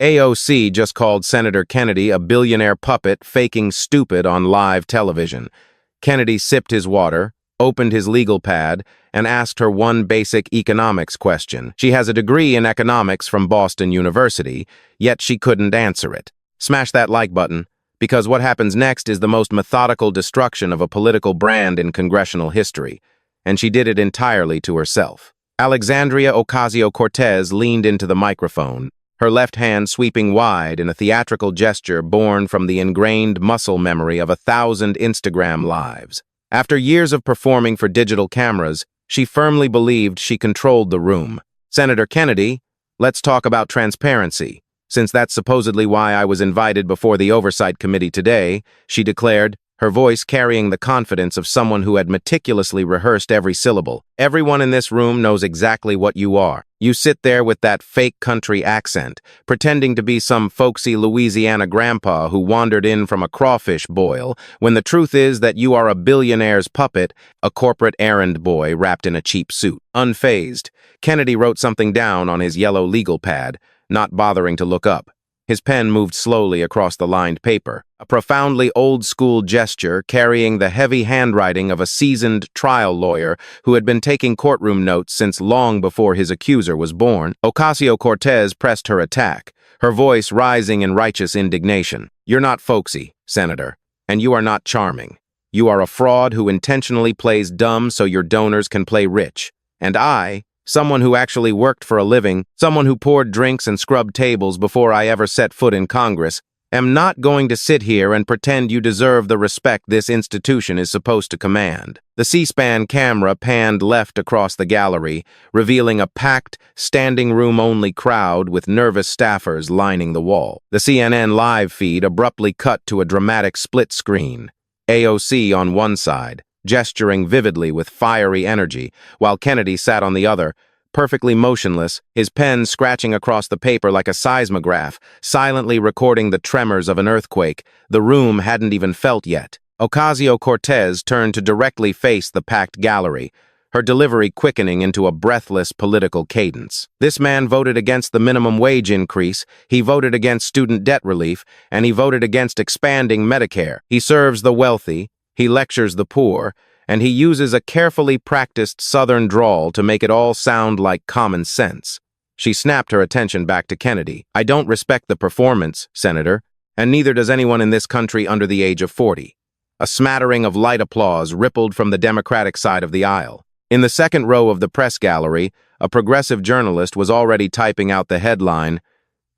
AOC just called Senator Kennedy a billionaire puppet faking stupid on live television. Kennedy sipped his water, opened his legal pad, and asked her one basic economics question. She has a degree in economics from Boston University, yet she couldn't answer it. Smash that like button, because what happens next is the most methodical destruction of a political brand in congressional history, and she did it entirely to herself. Alexandria Ocasio-Cortez leaned into the microphone, her left hand sweeping wide in a theatrical gesture born from the ingrained muscle memory of 1,000 Instagram lives. After years of performing for digital cameras, she firmly believed she controlled the room. "Senator Kennedy, let's talk about transparency. Since that's supposedly why I was invited before the Oversight Committee today," she declared, her voice carrying the confidence of someone who had meticulously rehearsed every syllable. "Everyone in this room knows exactly what you are. You sit there with that fake country accent, pretending to be some folksy Louisiana grandpa who wandered in from a crawfish boil, when the truth is that you are a billionaire's puppet, a corporate errand boy wrapped in a cheap suit." Unfazed, Kennedy wrote something down on his yellow legal pad, not bothering to look up. His pen moved slowly across the lined paper, a profoundly old-school gesture carrying the heavy handwriting of a seasoned trial lawyer who had been taking courtroom notes since long before his accuser was born. Ocasio-Cortez pressed her attack, her voice rising in righteous indignation. "You're not folksy, Senator, and you are not charming. You are a fraud who intentionally plays dumb so your donors can play rich. And I, someone who actually worked for a living, someone who poured drinks and scrubbed tables before I ever set foot in Congress, am not going to sit here and pretend you deserve the respect this institution is supposed to command." The C-SPAN camera panned left across the gallery, revealing a packed, standing-room-only crowd with nervous staffers lining the wall. The CNN live feed abruptly cut to a dramatic split screen. AOC on one side, gesturing vividly with fiery energy, while Kennedy sat on the other, perfectly motionless, his pen scratching across the paper like a seismograph, silently recording the tremors of an earthquake the room hadn't even felt yet. Ocasio-Cortez turned to directly face the packed gallery, her delivery quickening into a breathless political cadence. "This man voted against the minimum wage increase, he voted against student debt relief, and he voted against expanding Medicare. He serves the wealthy, he lectures the poor, and he uses a carefully practiced Southern drawl to make it all sound like common sense." She snapped her attention back to Kennedy. "I don't respect the performance, Senator, and neither does anyone in this country under the age of 40. A smattering of light applause rippled from the Democratic side of the aisle. In the second row of the press gallery, a progressive journalist was already typing out the headline,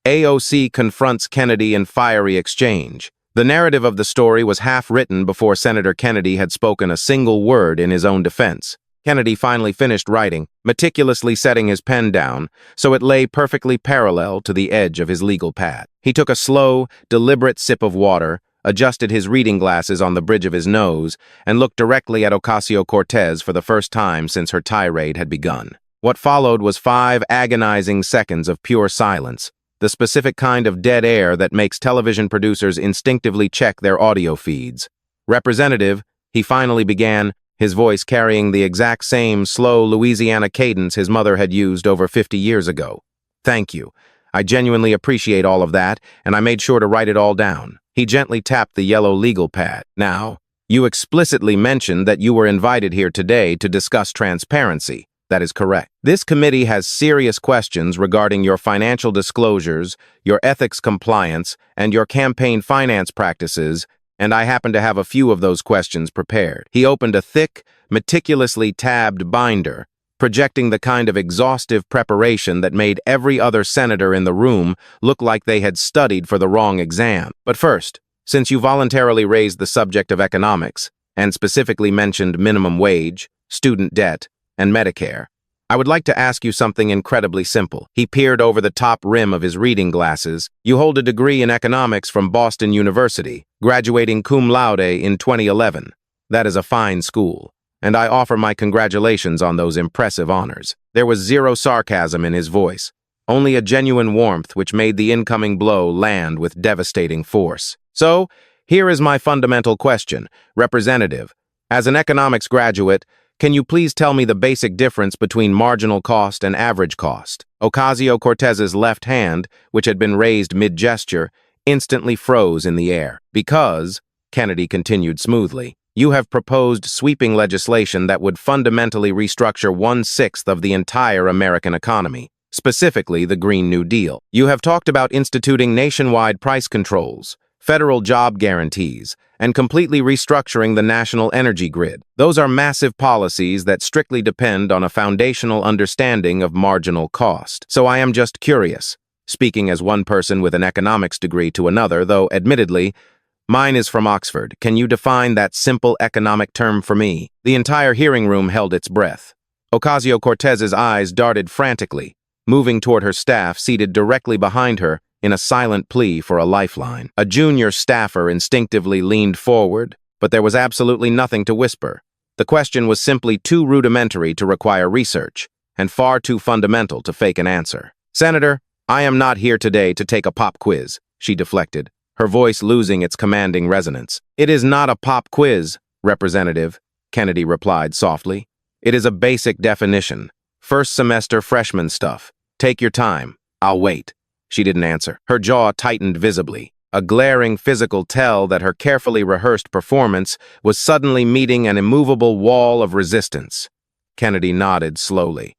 "AOC confronts Kennedy in fiery exchange." The narrative of the story was half written before Senator Kennedy had spoken a single word in his own defense. Kennedy finally finished writing, meticulously setting his pen down, so it lay perfectly parallel to the edge of his legal pad. He took a slow, deliberate sip of water, adjusted his reading glasses on the bridge of his nose, and looked directly at Ocasio-Cortez for the first time since her tirade had begun. What followed was 5 agonizing seconds of pure silence, the specific kind of dead air that makes television producers instinctively check their audio feeds. "Representative," he finally began, his voice carrying the exact same slow Louisiana cadence his mother had used over 50 years ago. "Thank you. I genuinely appreciate all of that, and I made sure to write it all down." He gently tapped the yellow legal pad. "Now, you explicitly mentioned that you were invited here today to discuss transparency. That is correct. This committee has serious questions regarding your financial disclosures, your ethics compliance, and your campaign finance practices, and I happen to have a few of those questions prepared." He opened a thick, meticulously tabbed binder, projecting the kind of exhaustive preparation that made every other senator in the room look like they had studied for the wrong exam. "But first, since you voluntarily raised the subject of economics, and specifically mentioned minimum wage, student debt, and Medicare, I would like to ask you something incredibly simple." He peered over the top rim of his reading glasses. "You hold a degree in economics from Boston University, graduating cum laude in 2011. That is a fine school, and I offer my congratulations on those impressive honors." There was zero sarcasm in his voice, only a genuine warmth which made the incoming blow land with devastating force. "So, here is my fundamental question, Representative. As an economics graduate, Can you please tell me the basic difference between marginal cost and average cost? Ocasio-Cortez's left hand, which had been raised mid-gesture, instantly froze in the air. Because, Kennedy continued smoothly, you have proposed sweeping legislation that would fundamentally restructure 1/6 of the entire American economy, specifically the Green New Deal. You have talked about instituting nationwide price controls, federal job guarantees, and completely restructuring the national energy grid. Those are massive policies that strictly depend on a foundational understanding of marginal cost. So I am just curious, speaking as one person with an economics degree to another, though admittedly, mine is from Oxford. Can you define that simple economic term for me? The entire hearing room held its breath. Ocasio-Cortez's eyes darted frantically, moving toward her staff seated directly behind her in a silent plea for a lifeline. A junior staffer instinctively leaned forward, but there was absolutely nothing to whisper. The question was simply too rudimentary to require research, and far too fundamental to fake an answer. Senator, I am not here today to take a pop quiz, she deflected, her voice losing its commanding resonance. It is not a pop quiz, Representative, Kennedy replied softly. It is a basic definition. First semester freshman stuff. Take your time. I'll wait. She didn't answer. Her jaw tightened visibly, a glaring physical tell that her carefully rehearsed performance was suddenly meeting an immovable wall of resistance. Kennedy nodded slowly.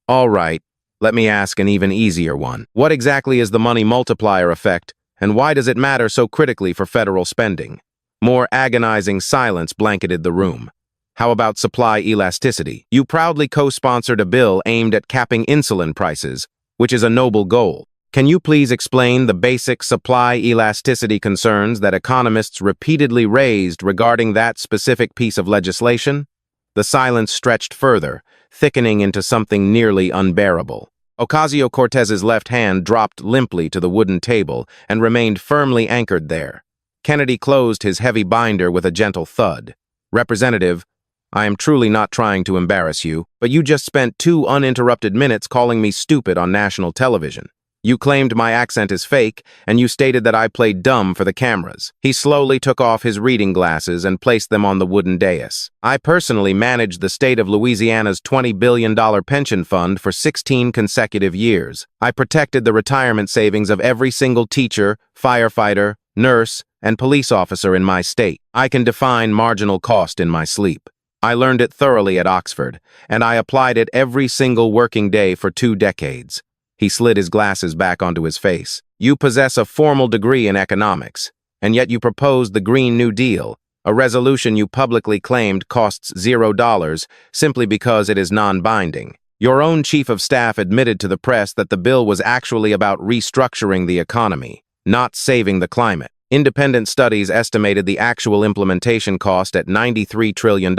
All right, let me ask an even easier one. What exactly is the money multiplier effect, and why does it matter so critically for federal spending? More agonizing silence blanketed the room. How about supply elasticity? You proudly co-sponsored a bill aimed at capping insulin prices, which is a noble goal. Can you please explain the basic supply elasticity concerns that economists repeatedly raised regarding that specific piece of legislation? The silence stretched further, thickening into something nearly unbearable. Ocasio-Cortez's left hand dropped limply to the wooden table and remained firmly anchored there. Kennedy closed his heavy binder with a gentle thud. Representative, I am truly not trying to embarrass you, but you just spent 2 uninterrupted minutes calling me stupid on national television. You claimed my accent is fake, and you stated that I played dumb for the cameras. He slowly took off his reading glasses and placed them on the wooden dais. I personally managed the state of Louisiana's $20 billion pension fund for 16 consecutive years. I protected the retirement savings of every single teacher, firefighter, nurse, and police officer in my state. I can define marginal cost in my sleep. I learned it thoroughly at Oxford, and I applied it every single working day for 2 decades. He slid his glasses back onto his face. You possess a formal degree in economics, and yet you proposed the Green New Deal, a resolution you publicly claimed costs $0 simply because it is non-binding. Your own chief of staff admitted to the press that the bill was actually about restructuring the economy, not saving the climate. Independent studies estimated the actual implementation cost at $93 trillion,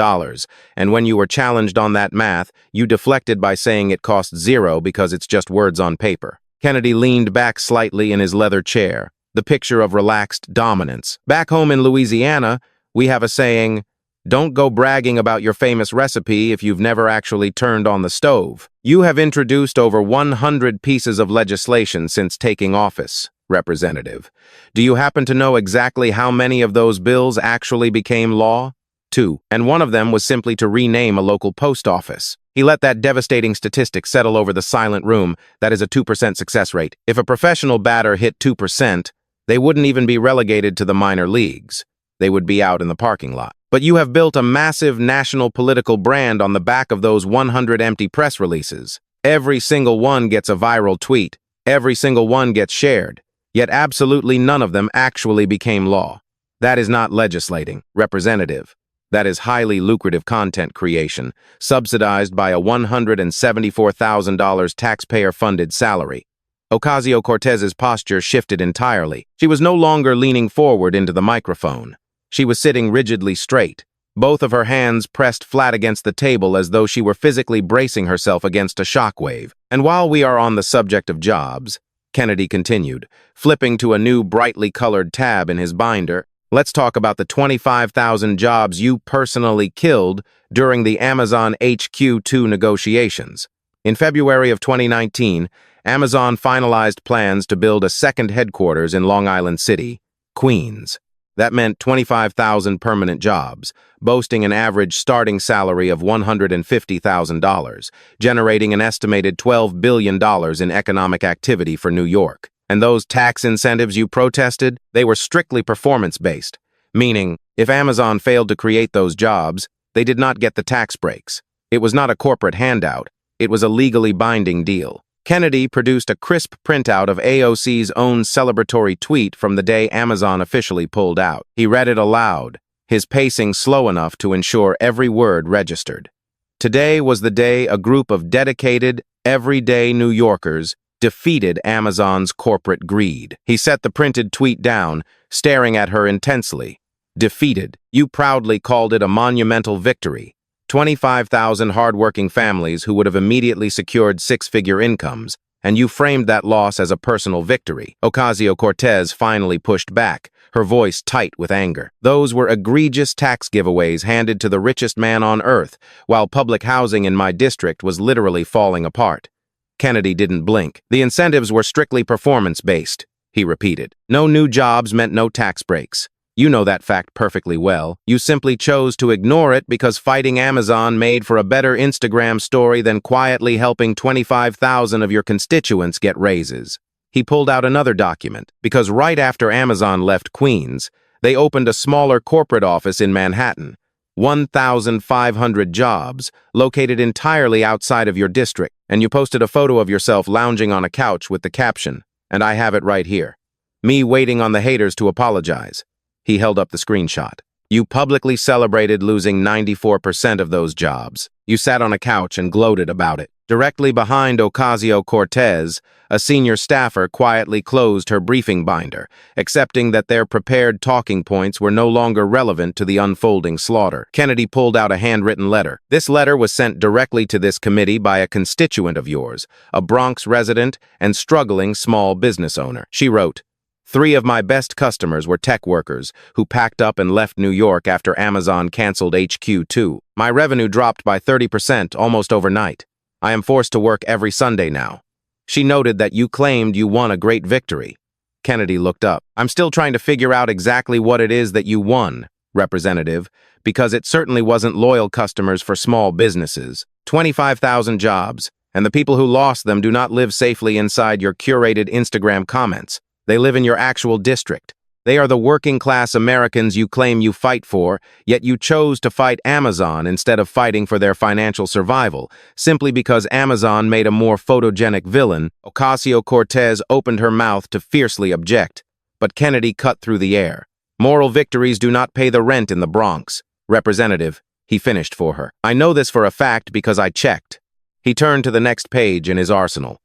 and when you were challenged on that math, you deflected by saying it costs 0 because it's just words on paper. Kennedy leaned back slightly in his leather chair, the picture of relaxed dominance. Back home in Louisiana, we have a saying, don't go bragging about your famous recipe if you've never actually turned on the stove. You have introduced over 100 pieces of legislation since taking office. Representative, do you happen to know exactly how many of those bills actually became law? 2. And one of them was simply to rename a local post office. He let that devastating statistic settle over the silent room. That is a 2% success rate. If a professional batter hit 2%, they wouldn't even be relegated to the minor leagues. They would be out in the parking lot. But you have built a massive national political brand on the back of those 100 empty press releases. Every single one gets a viral tweet. Every single one gets shared. Yet absolutely none of them actually became law. That is not legislating, Representative. That is highly lucrative content creation, subsidized by a $174,000 taxpayer-funded salary. Ocasio-Cortez's posture shifted entirely. She was no longer leaning forward into the microphone. She was sitting rigidly straight, both of her hands pressed flat against the table as though she were physically bracing herself against a shockwave. And while we are on the subject of jobs, Kennedy continued, flipping to a new brightly colored tab in his binder, let's talk about the 25,000 jobs you personally killed during the Amazon HQ2 negotiations. In February of 2019, Amazon finalized plans to build a second headquarters in Long Island City, Queens. That meant 25,000 permanent jobs, boasting an average starting salary of $150,000, generating an estimated $12 billion in economic activity for New York. And those tax incentives you protested, they were strictly performance-based, meaning if Amazon failed to create those jobs, they did not get the tax breaks. It was not a corporate handout, it was a legally binding deal. Kennedy produced a crisp printout of AOC's own celebratory tweet from the day Amazon officially pulled out. He read it aloud, his pacing slow enough to ensure every word registered. Today was the day a group of dedicated, everyday New Yorkers defeated Amazon's corporate greed. He set the printed tweet down, staring at her intensely. Defeated. You proudly called it a monumental victory. 25,000 hardworking families who would have immediately secured six-figure incomes, and you framed that loss as a personal victory. Ocasio-Cortez finally pushed back, her voice tight with anger. Those were egregious tax giveaways handed to the richest man on earth, while public housing in my district was literally falling apart. Kennedy didn't blink. The incentives were strictly performance-based, he repeated. No new jobs meant no tax breaks. You know that fact perfectly well. You simply chose to ignore it because fighting Amazon made for a better Instagram story than quietly helping 25,000 of your constituents get raises. He pulled out another document, because right after Amazon left Queens, they opened a smaller corporate office in Manhattan. 1,500 jobs, located entirely outside of your district, and you posted a photo of yourself lounging on a couch with the caption, and I have it right here. Me waiting on the haters to apologize. He held up the screenshot. You publicly celebrated losing 94% of those jobs. You sat on a couch and gloated about it. Directly behind Ocasio-Cortez, a senior staffer quietly closed her briefing binder, accepting that their prepared talking points were no longer relevant to the unfolding slaughter. Kennedy pulled out a handwritten letter. This letter was sent directly to this committee by a constituent of yours, a Bronx resident and struggling small business owner. She wrote, 3 of my best customers were tech workers who packed up and left New York after Amazon canceled HQ2. My revenue dropped by 30% almost overnight. I am forced to work every Sunday now. She noted that you claimed you won a great victory. Kennedy looked up. I'm still trying to figure out exactly what it is that you won, Representative, because it certainly wasn't loyal customers for small businesses. 25,000 jobs, and the people who lost them do not live safely inside your curated Instagram comments. They live in your actual district. They are the working-class Americans you claim you fight for, yet you chose to fight Amazon instead of fighting for their financial survival, simply because Amazon made a more photogenic villain. Ocasio-Cortez opened her mouth to fiercely object, but Kennedy cut through the air. Moral victories do not pay the rent in the Bronx. Representative, he finished for her. I know this for a fact because I checked. He turned to the next page in his arsenal.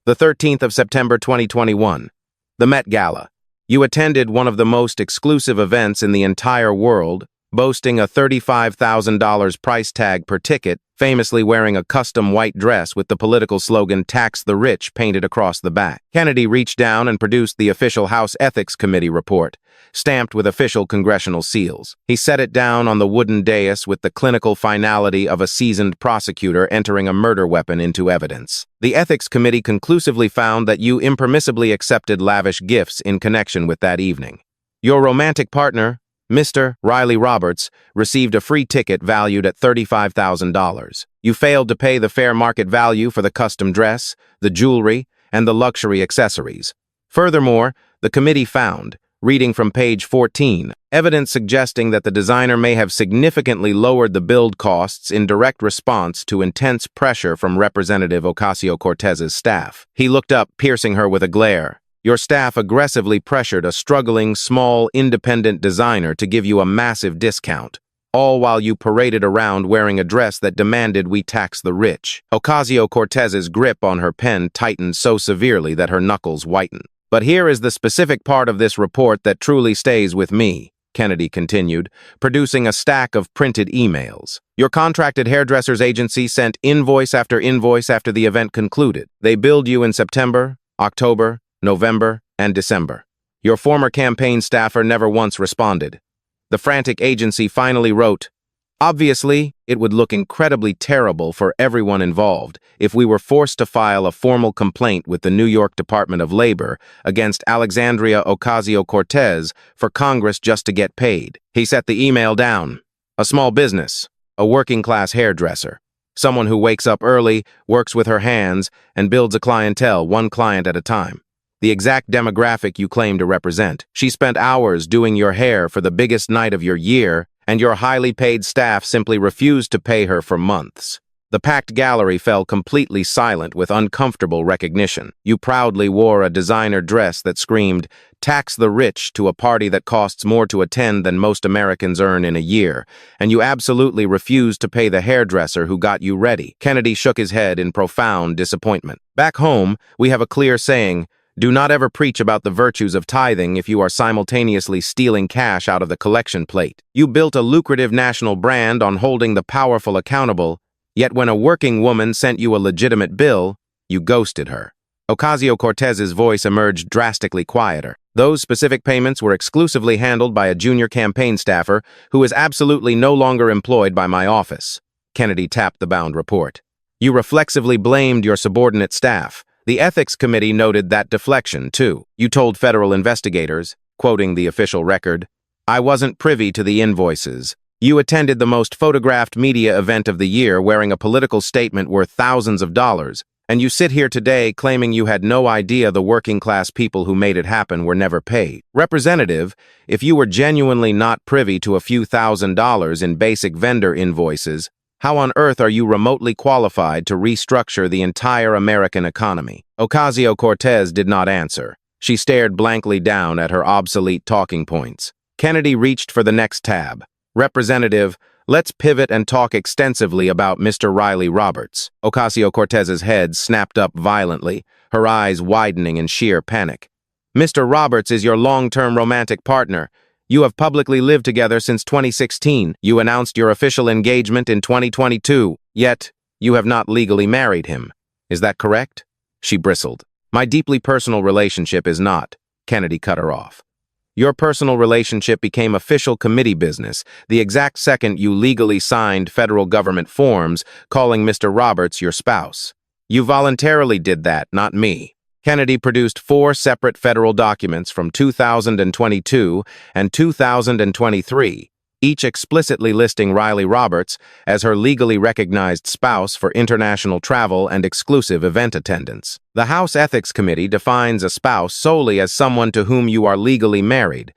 The 13th of September 2021. The Met Gala. You attended one of the most exclusive events in the entire world, boasting a $35,000 price tag per ticket, famously wearing a custom white dress with the political slogan "Tax the Rich" painted across the back. Kennedy reached down and produced the official House Ethics Committee report, stamped with official congressional seals. He set it down on the wooden dais with the clinical finality of a seasoned prosecutor entering a murder weapon into evidence. The Ethics Committee conclusively found that you impermissibly accepted lavish gifts in connection with that evening. Your romantic partner, Mr. Riley Roberts, received a free ticket valued at $35,000. You failed to pay the fair market value for the custom dress, the jewelry, and the luxury accessories. Furthermore, the committee found, reading from page 14, evidence suggesting that the designer may have significantly lowered the build costs in direct response to intense pressure from Representative Ocasio-Cortez's staff. He looked up, piercing her with a glare. Your staff aggressively pressured a struggling, small, independent designer to give you a massive discount, all while you paraded around wearing a dress that demanded we tax the rich. Ocasio-Cortez's grip on her pen tightened so severely that her knuckles whitened. But here is the specific part of this report that truly stays with me, Kennedy continued, producing a stack of printed emails. Your contracted hairdresser's agency sent invoice after the event concluded. They billed you in September, October, November, and December. Your former campaign staffer never once responded. The frantic agency finally wrote, Obviously, it would look incredibly terrible for everyone involved if we were forced to file a formal complaint with the New York Department of Labor against Alexandria Ocasio-Cortez for Congress just to get paid. He set the email down. A small business, a working-class hairdresser, someone who wakes up early, works with her hands, and builds a clientele one client at a time. The exact demographic you claim to represent. She spent hours doing your hair for the biggest night of your year, and your highly paid staff simply refused to pay her for months. The packed gallery fell completely silent with uncomfortable recognition. You proudly wore a designer dress that screamed, "Tax the rich," to a party that costs more to attend than most Americans earn in a year, and you absolutely refused to pay the hairdresser who got you ready. Kennedy shook his head in profound disappointment. Back home, we have a clear saying, "Do not ever preach about the virtues of tithing if you are simultaneously stealing cash out of the collection plate." You built a lucrative national brand on holding the powerful accountable, yet when a working woman sent you a legitimate bill, you ghosted her. Ocasio-Cortez's voice emerged drastically quieter. Those specific payments were exclusively handled by a junior campaign staffer who is absolutely no longer employed by my office. Kennedy tapped the bound report. You reflexively blamed your subordinate staff. The Ethics Committee noted that deflection, too. You told federal investigators, quoting the official record, "I wasn't privy to the invoices." You attended the most photographed media event of the year wearing a political statement worth thousands of dollars, and you sit here today claiming you had no idea the working-class people who made it happen were never paid. Representative, if you were genuinely not privy to a few $1,000s in basic vendor invoices, how on earth are you remotely qualified to restructure the entire American economy? Ocasio-Cortez did not answer. She stared blankly down at her obsolete talking points. Kennedy reached for the next tab. Representative, let's pivot and talk extensively about Mr. Riley Roberts. Ocasio-Cortez's head snapped up violently, her eyes widening in sheer panic. Mr. Roberts is your long-term romantic partner. You have publicly lived together since 2016. You announced your official engagement in 2022, yet you have not legally married him. Is that correct? She bristled. My deeply personal relationship is not. Kennedy cut her off. Your personal relationship became official committee business the exact second you legally signed federal government forms calling Mr. Roberts your spouse. You voluntarily did that, not me. Kennedy produced 4 separate federal documents from 2022 and 2023, each explicitly listing Riley Roberts as her legally recognized spouse for international travel and exclusive event attendance. The House Ethics Committee defines a spouse solely as someone to whom you are legally married.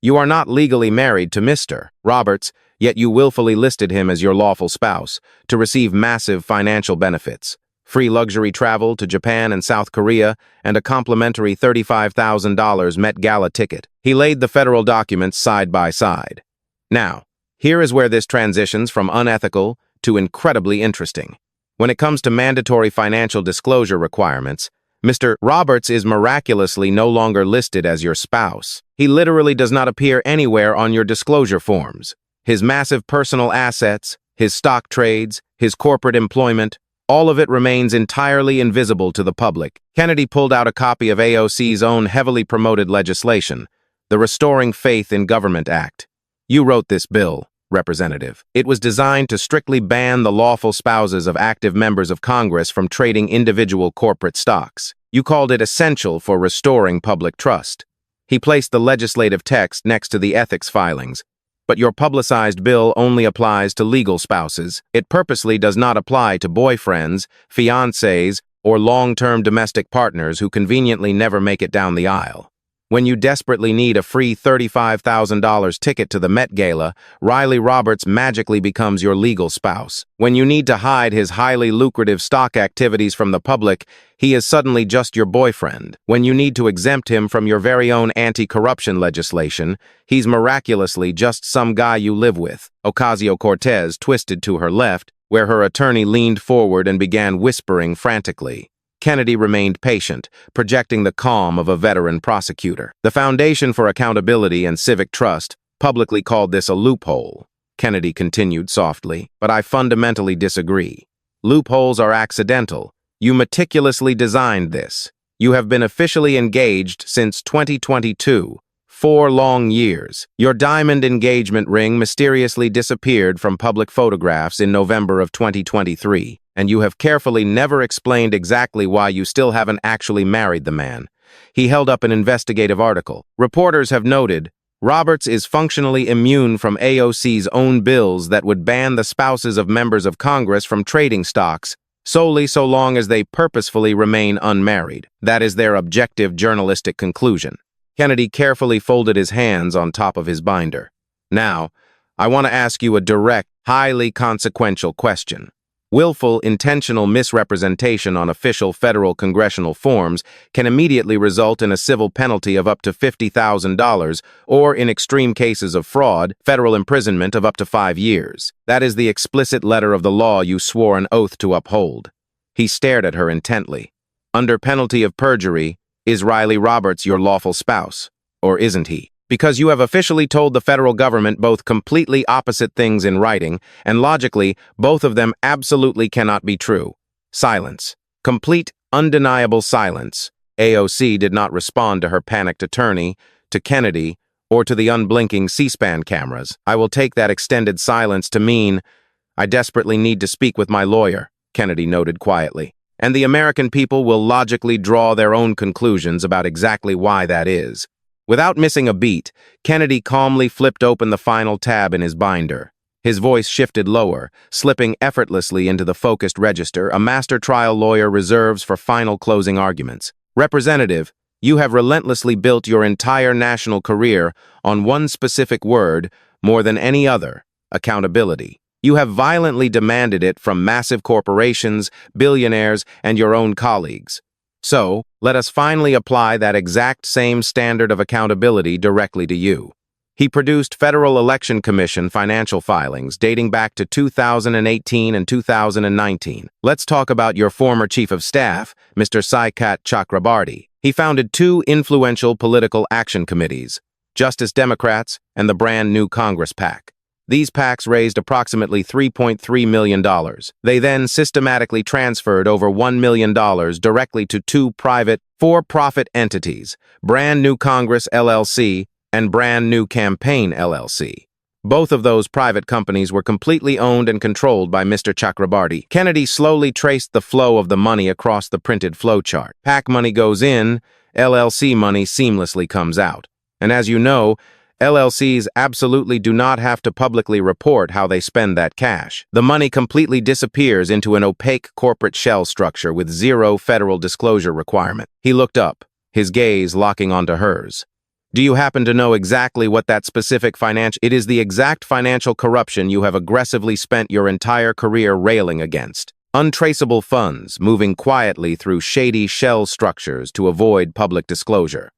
You are not legally married to Mr. Roberts, yet you willfully listed him as your lawful spouse to receive massive financial benefits. Free luxury travel to Japan and South Korea, and a complimentary $35,000 Met Gala ticket. He laid the federal documents side by side. Now, here is where this transitions from unethical to incredibly interesting. When it comes to mandatory financial disclosure requirements, Mr. Roberts is miraculously no longer listed as your spouse. He literally does not appear anywhere on your disclosure forms. His massive personal assets, his stock trades, his corporate employment, all of it remains entirely invisible to the public. Kennedy pulled out a copy of AOC's own heavily promoted legislation, the Restoring Faith in Government Act. You wrote this bill, Representative. It was designed to strictly ban the lawful spouses of active members of Congress from trading individual corporate stocks. You called it essential for restoring public trust. He placed the legislative text next to the ethics filings, but your publicized bill only applies to legal spouses. It purposely does not apply to boyfriends, fiancés, or long-term domestic partners who conveniently never make it down the aisle. When you desperately need a free $35,000 ticket to the Met Gala, Riley Roberts magically becomes your legal spouse. When you need to hide his highly lucrative stock activities from the public, he is suddenly just your boyfriend. When you need to exempt him from your very own anti-corruption legislation, he's miraculously just some guy you live with. Ocasio-Cortez twisted to her left, where her attorney leaned forward and began whispering frantically. Kennedy remained patient, projecting the calm of a veteran prosecutor. The Foundation for Accountability and Civic Trust publicly called this a loophole. Kennedy continued softly, but I fundamentally disagree. Loopholes are accidental. You meticulously designed this. You have been officially engaged since 2022, 4 long years. Your diamond engagement ring mysteriously disappeared from public photographs in November of 2023, and you have carefully never explained exactly why you still haven't actually married the man. He held up an investigative article. Reporters have noted, Roberts is functionally immune from AOC's own bills that would ban the spouses of members of Congress from trading stocks, solely so long as they purposefully remain unmarried. That is their objective journalistic conclusion. Kennedy carefully folded his hands on top of his binder. Now, I want to ask you a direct, highly consequential question. Willful, intentional misrepresentation on official federal congressional forms can immediately result in a civil penalty of up to $50,000 or, in extreme cases of fraud, federal imprisonment of up to 5 years. That is the explicit letter of the law you swore an oath to uphold. He stared at her intently. Under penalty of perjury, is Riley Roberts your lawful spouse, or isn't he? Because you have officially told the federal government both completely opposite things in writing, and logically, both of them absolutely cannot be true. Silence. Complete, undeniable silence. AOC did not respond to her panicked attorney, to Kennedy, or to the unblinking C-SPAN cameras. I will take that extended silence to mean, I desperately need to speak with my lawyer, Kennedy noted quietly. And the American people will logically draw their own conclusions about exactly why that is. Without missing a beat, Kennedy calmly flipped open the final tab in his binder. His voice shifted lower, slipping effortlessly into the focused register a master trial lawyer reserves for final closing arguments. Representative, you have relentlessly built your entire national career on one specific word more than any other: accountability. You have violently demanded it from massive corporations, billionaires, and your own colleagues. So, let us finally apply that exact same standard of accountability directly to you. He produced Federal Election Commission financial filings dating back to 2018 and 2019. Let's talk about your former chief of staff, Mr. Saikat Chakrabarty. He founded 2 influential political action committees, Justice Democrats and the brand new Congress PAC. These PACs raised approximately $3.3 million. They then systematically transferred over $1 million directly to 2 private, for-profit entities, Brand New Congress LLC and Brand New Campaign LLC. Both of those private companies were completely owned and controlled by Mr. Chakrabarty. Kennedy slowly traced the flow of the money across the printed flowchart. PAC money goes in, LLC money seamlessly comes out. And as you know, LLCs absolutely do not have to publicly report how they spend that cash. The money completely disappears into an opaque corporate shell structure with 0 federal disclosure requirement. He looked up, his gaze locking onto hers. Do you happen to know exactly what that specific financial... It is the exact financial corruption you have aggressively spent your entire career railing against. Untraceable funds moving quietly through shady shell structures to avoid public disclosure.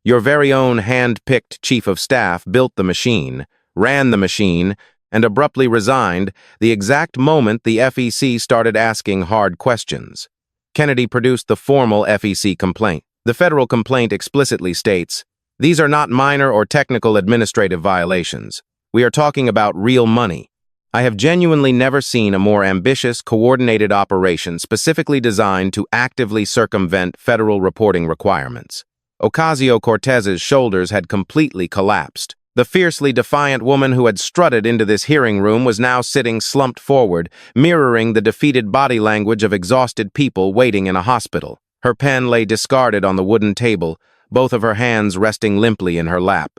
Your very own hand-picked chief of staff built the machine, ran the machine, and abruptly resigned the exact moment the FEC started asking hard questions. Kennedy produced the formal FEC complaint. The federal complaint explicitly states, "These are not minor or technical administrative violations. We are talking about real money. I have genuinely never seen a more ambitious, coordinated operation specifically designed to actively circumvent federal reporting requirements." Ocasio-Cortez's shoulders had completely collapsed. The fiercely defiant woman who had strutted into this hearing room was now sitting slumped forward, mirroring the defeated body language of exhausted people waiting in a hospital. Her pen lay discarded on the wooden table, both of her hands resting limply in her lap.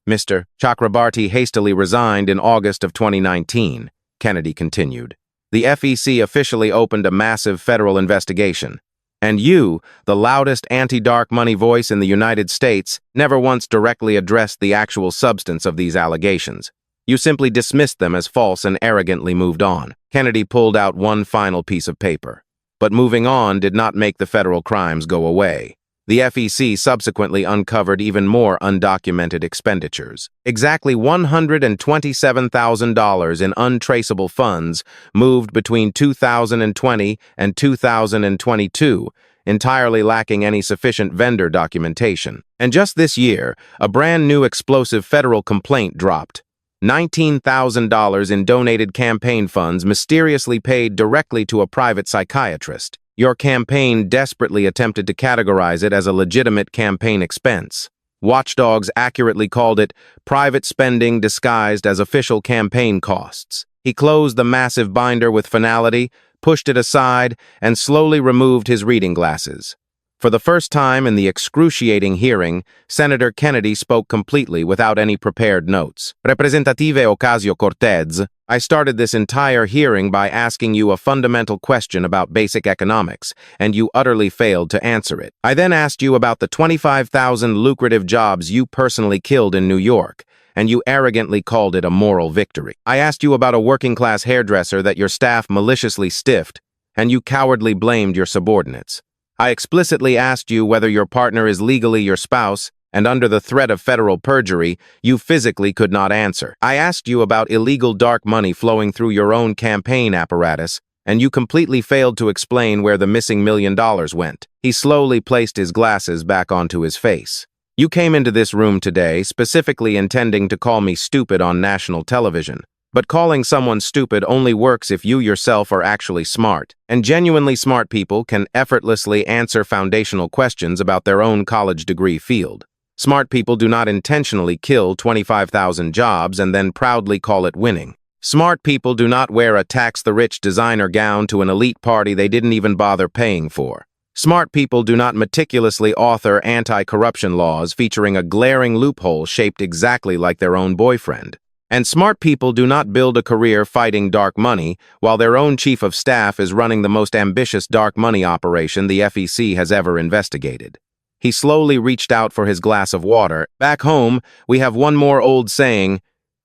Mr. Chakrabarty hastily resigned in August of 2019, Kennedy continued. The FEC officially opened a massive federal investigation. And you, the loudest anti-dark money voice in the United States, never once directly addressed the actual substance of these allegations. You simply dismissed them as false and arrogantly moved on. Kennedy pulled out one final piece of paper. But moving on did not make the federal crimes go away. The FEC subsequently uncovered even more undocumented expenditures. Exactly $127,000 in untraceable funds moved between 2020 and 2022, entirely lacking any sufficient vendor documentation. And just this year, a brand new explosive federal complaint dropped. $19,000 in donated campaign funds mysteriously paid directly to a private psychiatrist. Your campaign desperately attempted to categorize it as a legitimate campaign expense. Watchdogs accurately called it private spending disguised as official campaign costs. He closed the massive binder with finality, pushed it aside, and slowly removed his reading glasses. For the first time in the excruciating hearing, Senator Kennedy spoke completely without any prepared notes. Representative Ocasio-Cortez, I started this entire hearing by asking you a fundamental question about basic economics, and you utterly failed to answer it. I then asked you about the 25,000 lucrative jobs you personally killed in New York, and you arrogantly called it a moral victory. I asked you about a working-class hairdresser that your staff maliciously stiffed, and you cowardly blamed your subordinates. I explicitly asked you whether your partner is legally your spouse, and under the threat of federal perjury, you physically could not answer. I asked you about illegal dark money flowing through your own campaign apparatus, and you completely failed to explain where the missing $1 million went. He slowly placed his glasses back onto his face. You came into this room today specifically intending to call me stupid on national television. But calling someone stupid only works if you yourself are actually smart, and genuinely smart people can effortlessly answer foundational questions about their own college degree field. Smart people do not intentionally kill 25,000 jobs and then proudly call it winning. Smart people do not wear a tax-the-rich designer gown to an elite party they didn't even bother paying for. Smart people do not meticulously author anti-corruption laws featuring a glaring loophole shaped exactly like their own boyfriend. And smart people do not build a career fighting dark money while their own chief of staff is running the most ambitious dark money operation the FEC has ever investigated. He slowly reached out for his glass of water. Back home, we have one more old saying,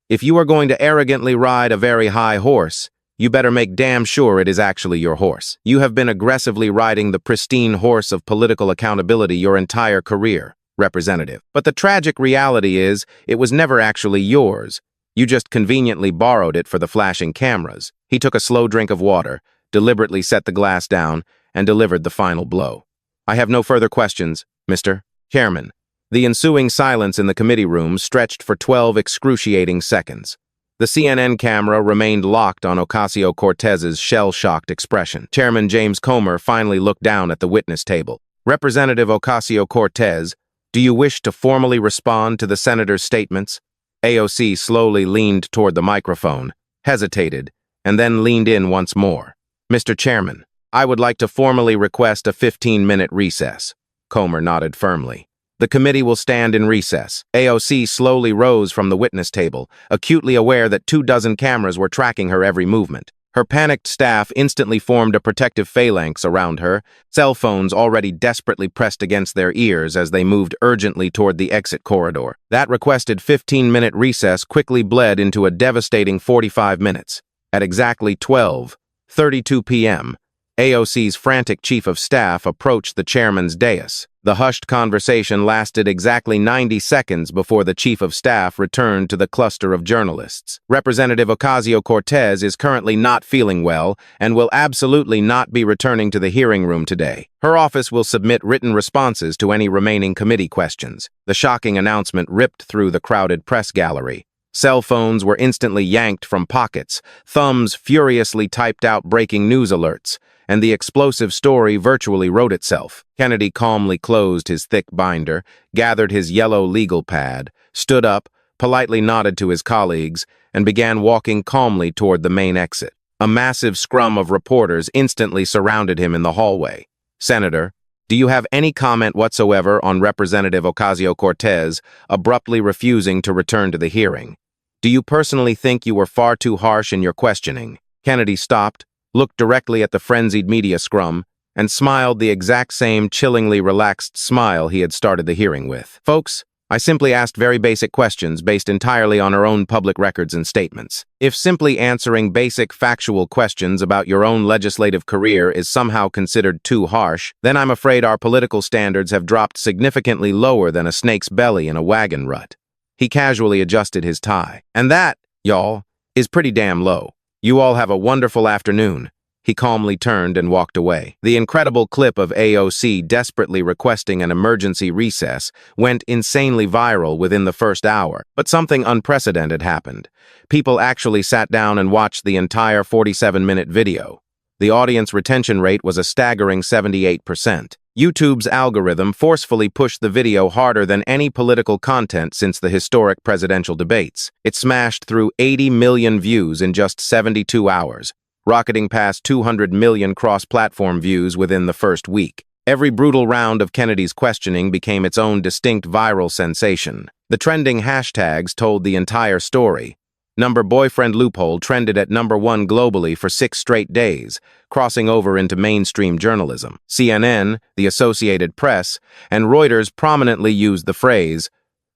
if you are going to arrogantly ride a very high horse, you better make damn sure it is actually your horse. You have been aggressively riding the pristine horse of political accountability your entire career, Representative. But the tragic reality is, it was never actually yours. You just conveniently borrowed it for the flashing cameras. He took a slow drink of water, deliberately set the glass down, and delivered the final blow. I have no further questions, Mr. Chairman. The ensuing silence in the committee room stretched for 12 excruciating seconds. The CNN camera remained locked on Ocasio-Cortez's shell-shocked expression. Chairman James Comer finally looked down at the witness table. Representative Ocasio-Cortez, do you wish to formally respond to the senator's statements? AOC slowly leaned toward the microphone, hesitated, and then leaned in once more. Mr. Chairman, I would like to formally request a 15-minute recess. Comer nodded firmly. The committee will stand in recess. AOC slowly rose from the witness table, acutely aware that 24 cameras were tracking her every movement. Her panicked staff instantly formed a protective phalanx around her, cell phones already desperately pressed against their ears as they moved urgently toward the exit corridor. That requested 15-minute recess quickly bled into a devastating 45 minutes. At exactly 12:32 p.m., AOC's frantic chief of staff approached the chairman's dais. The hushed conversation lasted exactly 90 seconds before the chief of staff returned to the cluster of journalists. Representative Ocasio-Cortez is currently not feeling well and will absolutely not be returning to the hearing room today. Her office will submit written responses to any remaining committee questions. The shocking announcement ripped through the crowded press gallery. Cell phones were instantly yanked from pockets, thumbs furiously typed out breaking news alerts, and the explosive story virtually wrote itself. Kennedy calmly closed his thick binder, gathered his yellow legal pad, stood up, politely nodded to his colleagues, and began walking calmly toward the main exit. A massive scrum of reporters instantly surrounded him in the hallway. Senator, do you have any comment whatsoever on Representative Ocasio-Cortez abruptly refusing to return to the hearing? Do you personally think you were far too harsh in your questioning? Kennedy stopped, looked directly at the frenzied media scrum, and smiled the exact same chillingly relaxed smile he had started the hearing with. Folks, I simply asked very basic questions based entirely on our own public records and statements. If simply answering basic factual questions about your own legislative career is somehow considered too harsh, then I'm afraid our political standards have dropped significantly lower than a snake's belly in a wagon rut. He casually adjusted his tie. And that, y'all, is pretty damn low. You all have a wonderful afternoon. He calmly turned and walked away. The incredible clip of AOC desperately requesting an emergency recess went insanely viral within the first hour. But something unprecedented happened. People actually sat down and watched the entire 47-minute video. The audience retention rate was a staggering 78%. YouTube's algorithm forcefully pushed the video harder than any political content since the historic presidential debates. It smashed through 80 million views in just 72 hours, rocketing past 200 million cross-platform views within the first week. Every brutal round of Kennedy's questioning became its own distinct viral sensation. The trending hashtags told the entire story. #boyfriend loophole trended at #1 globally for 6 straight days, crossing over into mainstream journalism. CNN, the Associated Press, and Reuters prominently used the phrase.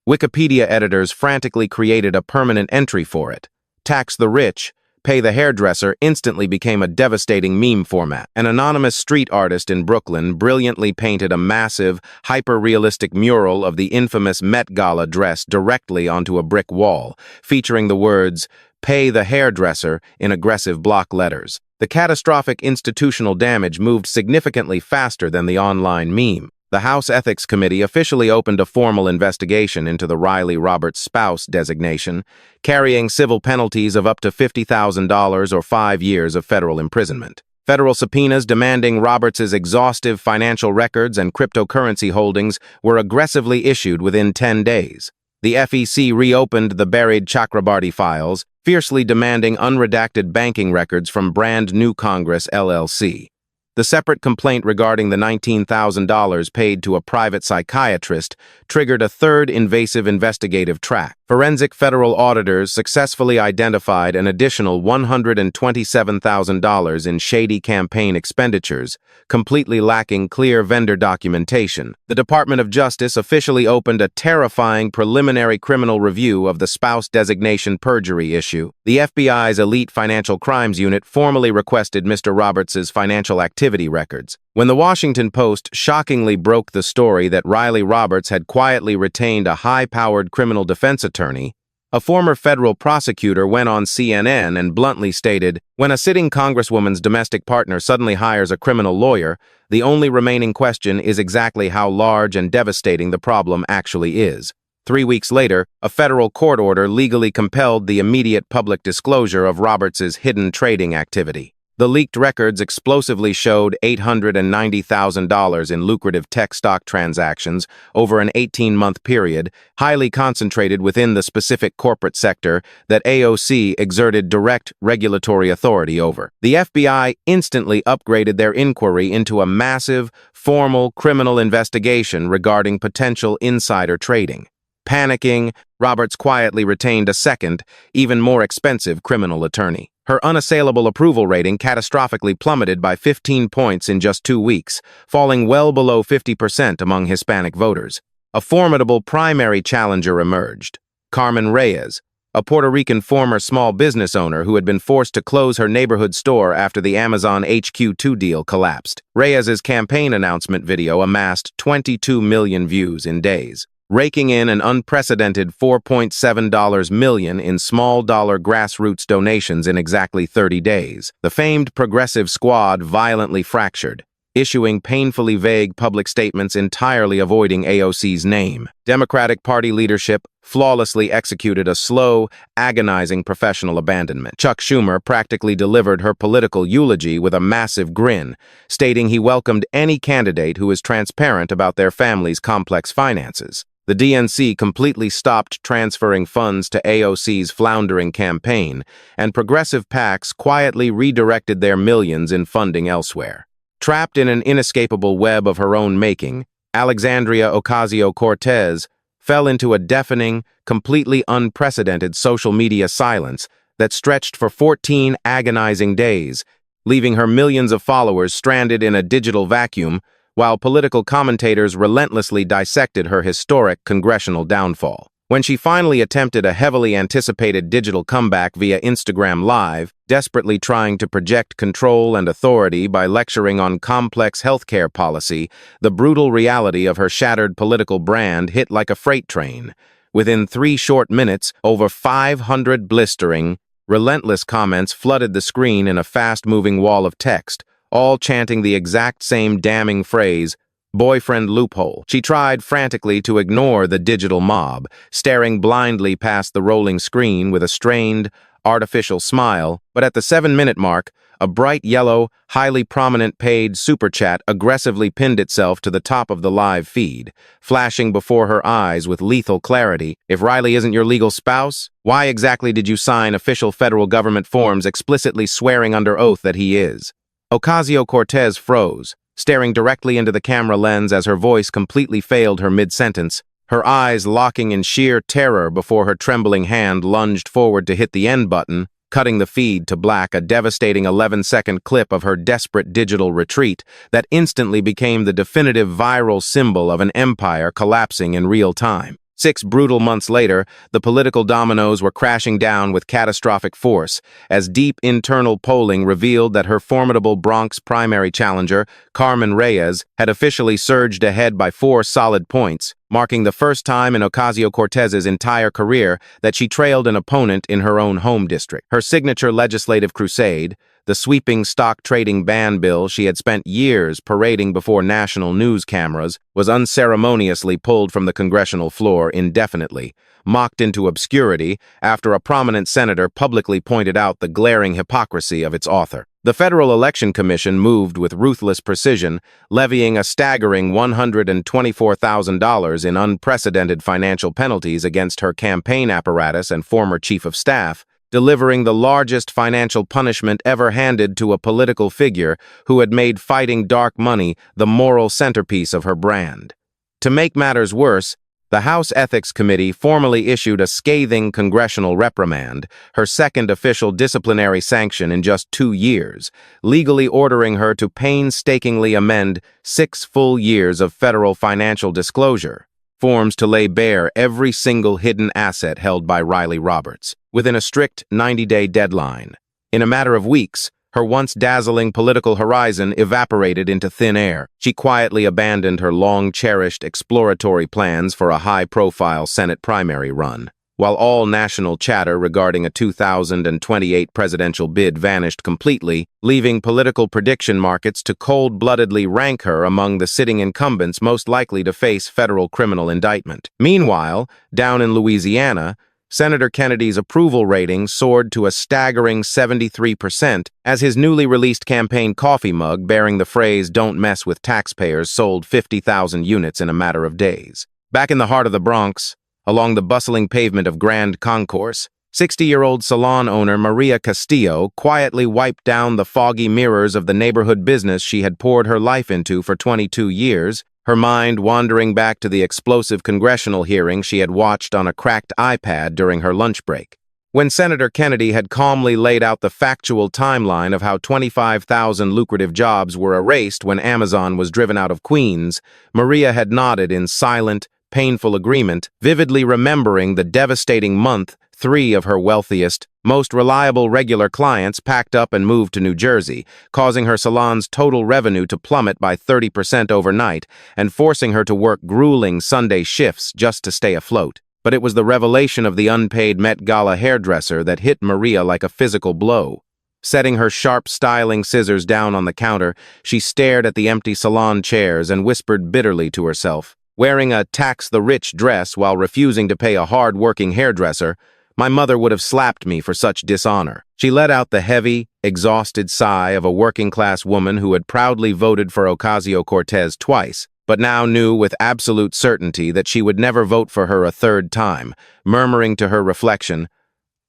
Wikipedia editors frantically created a permanent entry for it. Tax the rich, pay the hairdresser instantly became a devastating meme format. An anonymous street artist in Brooklyn brilliantly painted a massive, hyper-realistic mural of the infamous Met Gala dress directly onto a brick wall, featuring the words, "Pay the hairdresser," in aggressive block letters. The catastrophic institutional damage moved significantly faster than the online meme. The House Ethics Committee officially opened a formal investigation into the Riley Roberts spouse designation, carrying civil penalties of up to $50,000 or 5 years of federal imprisonment. Federal subpoenas demanding Roberts' exhaustive financial records and cryptocurrency holdings were aggressively issued within 10 days. The FEC reopened the buried Chakrabarty files, fiercely demanding unredacted banking records from Brand New Congress, LLC. The separate complaint regarding the $19,000 paid to a private psychiatrist triggered a third invasive investigative track. Forensic federal auditors successfully identified an additional $127,000 in shady campaign expenditures, completely lacking clear vendor documentation. The Department of Justice officially opened a terrifying preliminary criminal review of the spouse designation perjury issue. The FBI's elite financial crimes unit formally requested Mr. Roberts' financial activity records. When the Washington Post shockingly broke the story that Riley Roberts had quietly retained a high-powered criminal defense attorney, a former federal prosecutor went on CNN and bluntly stated, "When a sitting congresswoman's domestic partner suddenly hires a criminal lawyer, the only remaining question is exactly how large and devastating the problem actually is." 3 weeks later, a federal court order legally compelled the immediate public disclosure of Roberts' hidden trading activity. The leaked records explosively showed $890,000 in lucrative tech stock transactions over an 18-month period, highly concentrated within the specific corporate sector that AOC exerted direct regulatory authority over. The FBI instantly upgraded their inquiry into a massive, formal criminal investigation regarding potential insider trading. Panicking, Roberts quietly retained a second, even more expensive criminal attorney. Her unassailable approval rating catastrophically plummeted by 15 points in just 2 weeks, falling well below 50% among Hispanic voters. A formidable primary challenger emerged. Carmen Reyes, a Puerto Rican former small business owner who had been forced to close her neighborhood store after the Amazon HQ2 deal collapsed. Reyes's campaign announcement video amassed 22 million views in days, raking in an unprecedented $4.7 million in small-dollar grassroots donations in exactly 30 days. The famed progressive squad violently fractured, issuing painfully vague public statements entirely avoiding AOC's name. Democratic Party leadership flawlessly executed a slow, agonizing professional abandonment. Chuck Schumer practically delivered her political eulogy with a massive grin, stating he welcomed any candidate who is transparent about their family's complex finances. The DNC completely stopped transferring funds to AOC's floundering campaign, and progressive PACs quietly redirected their millions in funding elsewhere. Trapped in an inescapable web of her own making, Alexandria Ocasio-Cortez fell into a deafening, completely unprecedented social media silence that stretched for 14 agonizing days, leaving her millions of followers stranded in a digital vacuum, while political commentators relentlessly dissected her historic congressional downfall. When she finally attempted a heavily anticipated digital comeback via Instagram Live, desperately trying to project control and authority by lecturing on complex healthcare policy, the brutal reality of her shattered political brand hit like a freight train. Within 3 short minutes, over 500 blistering, relentless comments flooded the screen in a fast-moving wall of text, all chanting the exact same damning phrase, "boyfriend loophole." She tried frantically to ignore the digital mob, staring blindly past the rolling screen with a strained, artificial smile, but at the 7-minute mark, A bright yellow, highly prominent paid super chat aggressively pinned itself to the top of the live feed, flashing before her eyes with lethal clarity. If Riley isn't your legal spouse, why exactly did you sign official federal government forms explicitly swearing under oath that he is? Ocasio-Cortez froze, staring directly into the camera lens as her voice completely failed her mid-sentence, her eyes locking in sheer terror before her trembling hand lunged forward to hit the end button, cutting the feed to black, a devastating 11-second clip of her desperate digital retreat that instantly became the definitive viral symbol of an empire collapsing in real time. 6 brutal months later, the political dominoes were crashing down with catastrophic force, as deep internal polling revealed that her formidable Bronx primary challenger, Carmen Reyes, had officially surged ahead by 4 solid points, marking the first time in Ocasio-Cortez's entire career that she trailed an opponent in her own home district. Her signature legislative crusade, the sweeping stock trading ban bill she had spent years parading before national news cameras, was unceremoniously pulled from the congressional floor indefinitely, mocked into obscurity after a prominent senator publicly pointed out the glaring hypocrisy of its author. The Federal Election Commission moved with ruthless precision, levying a staggering $124,000 in unprecedented financial penalties against her campaign apparatus and former chief of staff, delivering the largest financial punishment ever handed to a political figure who had made fighting dark money the moral centerpiece of her brand. To make matters worse, the House Ethics Committee formally issued a scathing congressional reprimand, her second official disciplinary sanction in just 2 years, legally ordering her to painstakingly amend 6 full years of federal financial disclosure, forms to lay bare every single hidden asset held by Riley Roberts, within a strict 90-day deadline. In a matter of weeks, her once dazzling political horizon evaporated into thin air. She quietly abandoned her long-cherished exploratory plans for a high-profile Senate primary run, while all national chatter regarding a 2028 presidential bid vanished completely, leaving political prediction markets to cold-bloodedly rank her among the sitting incumbents most likely to face federal criminal indictment. Meanwhile, down in Louisiana, Senator Kennedy's approval rating soared to a staggering 73% as his newly released campaign coffee mug bearing the phrase "Don't mess with taxpayers" sold 50,000 units in a matter of days. Back in the heart of the Bronx, along the bustling pavement of Grand Concourse, 60-year-old salon owner Maria Castillo quietly wiped down the foggy mirrors of the neighborhood business she had poured her life into for 22 years, her mind wandering back to the explosive congressional hearing she had watched on a cracked iPad during her lunch break. When Senator Kennedy had calmly laid out the factual timeline of how 25,000 lucrative jobs were erased when Amazon was driven out of Queens, Maria had nodded in silent, painful agreement, vividly remembering the devastating month 3 of her wealthiest, most reliable regular clients packed up and moved to New Jersey, causing her salon's total revenue to plummet by 30% overnight and forcing her to work grueling Sunday shifts just to stay afloat. But it was the revelation of the unpaid Met Gala hairdresser that hit Maria like a physical blow. Setting her sharp styling scissors down on the counter, she stared at the empty salon chairs and whispered bitterly to herself. Wearing a tax-the-rich dress while refusing to pay a hard-working hairdresser, my mother would have slapped me for such dishonor. She let out the heavy, exhausted sigh of a working-class woman who had proudly voted for Ocasio-Cortez twice, but now knew with absolute certainty that she would never vote for her a third time, murmuring to her reflection,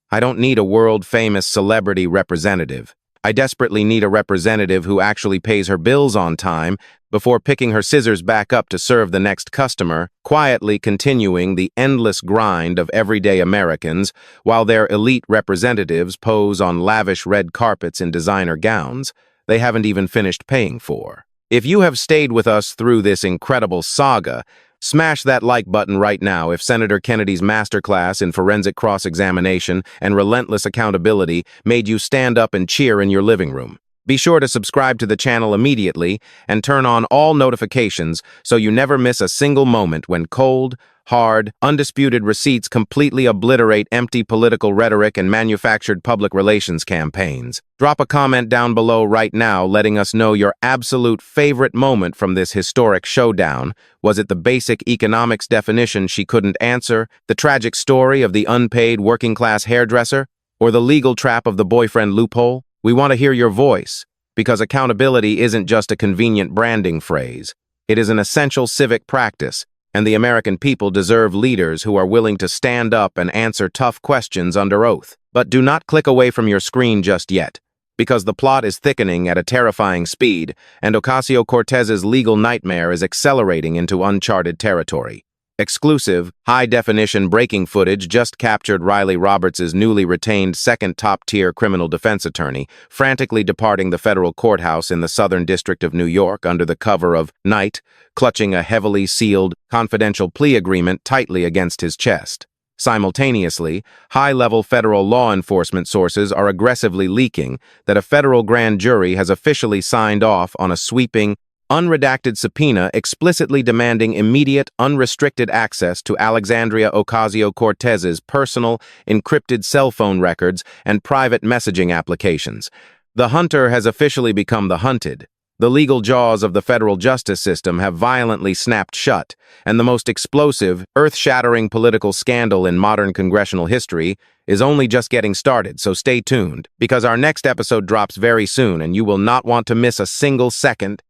"I don't need a world-famous celebrity representative. I desperately need a representative who actually pays her bills on time," before picking her scissors back up to serve the next customer, quietly continuing the endless grind of everyday Americans while their elite representatives pose on lavish red carpets in designer gowns they haven't even finished paying for. If you have stayed with us through this incredible saga, smash that like button right now if Senator Kennedy's masterclass in forensic cross-examination and relentless accountability made you stand up and cheer in your living room. Be sure to subscribe to the channel immediately and turn on all notifications so you never miss a single moment when cold, hard, undisputed receipts completely obliterate empty political rhetoric and manufactured public relations campaigns. Drop a comment down below right now letting us know your absolute favorite moment from this historic showdown. Was it the basic economics definition she couldn't answer, the tragic story of the unpaid working-class hairdresser, or the legal trap of the boyfriend loophole? We want to hear your voice, because accountability isn't just a convenient branding phrase. It is an essential civic practice, and the American people deserve leaders who are willing to stand up and answer tough questions under oath. But do not click away from your screen just yet, because the plot is thickening at a terrifying speed, and Ocasio-Cortez's legal nightmare is accelerating into uncharted territory. Exclusive, high-definition breaking footage just captured Riley Roberts' newly retained second top-tier criminal defense attorney, frantically departing the federal courthouse in the Southern District of New York under the cover of night, clutching a heavily sealed, confidential plea agreement tightly against his chest. Simultaneously, high-level federal law enforcement sources are aggressively leaking that a federal grand jury has officially signed off on a sweeping, unredacted subpoena explicitly demanding immediate, unrestricted access to Alexandria Ocasio-Cortez's personal, encrypted cell phone records and private messaging applications. The hunter has officially become the hunted. The legal jaws of the federal justice system have violently snapped shut, and the most explosive, earth-shattering political scandal in modern congressional history is only just getting started, so stay tuned, because our next episode drops very soon and you will not want to miss a single second.